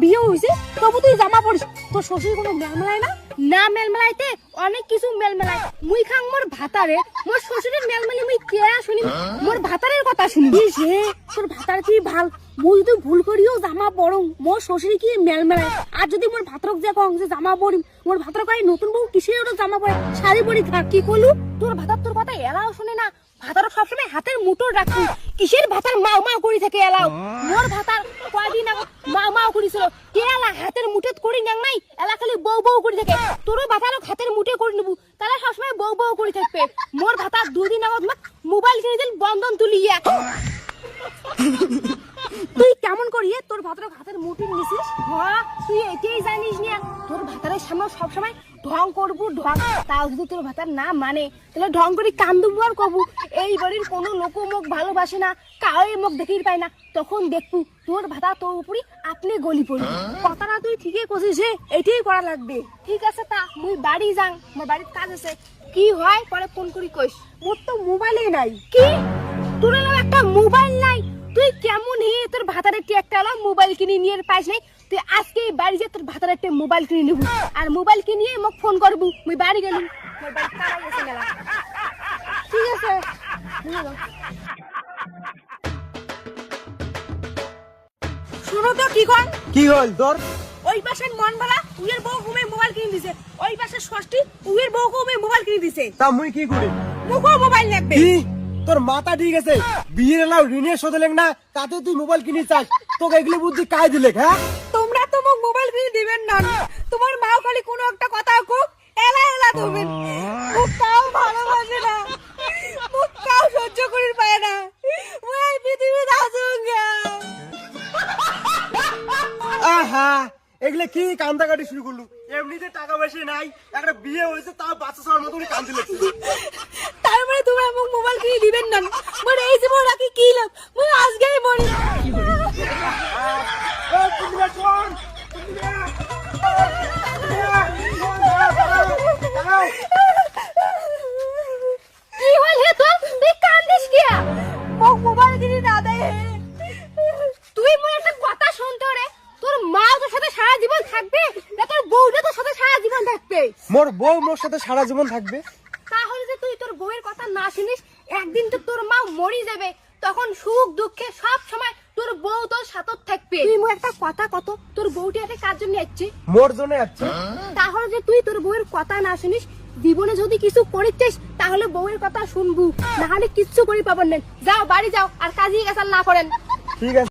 বিয়ে হইছে তবু তুই জামা পরিস তোর শ্বশুর কোনো মেলমেলায় না না মেলমেলাইতে অনেক কিছু মেলমেলাই মুই খাং মোর ভাতারে মোর শ্বশুরের মেলমেলি মুই কে শুনি মোর ভাতারের কথা শুনি সে তোর ভাতার কি ভাল মুই যদি ভুল করিও জামা পরং মোর শ্বশুর কি মেলমেলায় আর যদি মোর ভাতরক যে কং যে জামা পরি মোর ভাতর কয় নতুন বউ কিসের ওটা জামা পরে শাড়ি পরি থাক কি কলু তোর ভাতার তোর কথা এলাও শুনে না ভাতার সবসময় হাতের মুঠো রাখি কিসের ভাতার মাও মাও করি থাকে এলাও মোর ভাতার কয়দিন আগে মাও মাও করিছিল কে এলা হাতের মুঠে করি নাং নাই এলা খালি বউ বউ করি থাকে তোরও ভাতারও হাতের মুঠে করে নেবু তাহলে সবসময় বউ বউ করি থাকবে মোর ভাতার দুদিন আগে মোবাইল কিনে দিল বন্ধন তুলিয়া তুই কেমন করিয়ে তোর ভাতরক হাতের মুঠি নিছিস হ্যাঁ তুই এটাই জানিস না তোর ভাতারের সামনে সবসময় ঢং করবো ঢং তাও যদি তোর ভাতার না মানে তাহলে ঢং করে কান্দুবু আর কবু এই বাড়ির কোনো লোক মুখ ভালোবাসে না কাউই মুখ দেখেই পায় না তখন দেখবু তোর ভাতা তোর উপরই আপনি গলি পড়ি কথাটা তুই ঠিকই কছিস এটাই করা লাগবে ঠিক আছে তা মুই বাড়ি যাং মোর বাড়ির কাজ আছে কি হয় পরে ফোন করি কইস মোর তো মোবাইলে নাই কি তোর একটা মোবাইল নাই তুই কেমন হে তোর ভাতারে একটা মোবাইল কিনে নিয়ে পাইস নাই তুই আজকে বাড়ি যা তোর ভাতারে একটা মোবাইল কিনে নিবি আর মোবাইল কিনিয়ে মোক ফোন করবু মুই বাড়ি গেলুম মোর বাড়ি কাজ আছে মেলা ঠিক আছে শুনো তো কি কর কি হল তোর ওই পাশের মনবালা উইয়ের বউ ঘুমে মোবাইল কিনে দিছে ওই পাশের ষষ্ঠী উইয়ের বউ ঘুমে মোবাইল কিনে দিছে তা মুই কি করি মুখও মোবাইল লাগবে কি তোর মাথা ঠিক আছে বিয়ের এলাও ঋণের শোধ লেখ না তাতে তুই মোবাইল কিনে চাস তোকে এগুলি বুদ্ধি কাই দিলে হ্যাঁ তোমরা তো মোক মোবাইল কিনে দিবেন না তোমার মাও খালি কোনো একটা কথা কোক এলা এলা ধরবেন মুখ কাউ ভালোবাসে না মুখ কাউ সহ্য করির পায় না ওই পৃথিবীতে আসুঙ্গা আহা এগুলো কি কান্দাকাটি শুরু করলু এমনিতে টাকা পয়সা নাই একটা বিয়ে হয়েছে তাও বাচ্চা ছাড়ার মতো করে কান্দে লাগছে তার মানে তোমরা মোক মোবাইল কিনে দিবেন না মানে এই জীবন রাখি কি লাভ মই আজকেই মরি কি হল হে তোর তুই কান্দিস কিয়া মোক মোবাইল কিনে না দেয় তুই মোর একটা কথা শুনতে রে তোর মা তোর সাথে সারা জীবন থাকবে না তোর বউটা তোর সাথে সারা জীবন থাকবে মোর বউ মোর সাথে সারা জীবন থাকবে তাহলে যে তুই তোর বউয়ের কথা না শুনিস একদিন তো তোর মা মরি যাবে তখন সুখ দুঃখে সব সময় তোর বউ তোর সাথে থাকবে তুই মোর একটা কথা কত তোর বউটি একটা কার জন্য যাচ্ছে মোর জন্য যাচ্ছে তাহলে যে তুই তোর বউয়ের কথা না শুনিস জীবনে যদি কিছু করিস তাহলে বউয়ের কথা শুনবু না হলে কিচ্ছু করি পাবেন না যাও বাড়ি যাও আর কাজে কাজ না করেন ঠিক আছে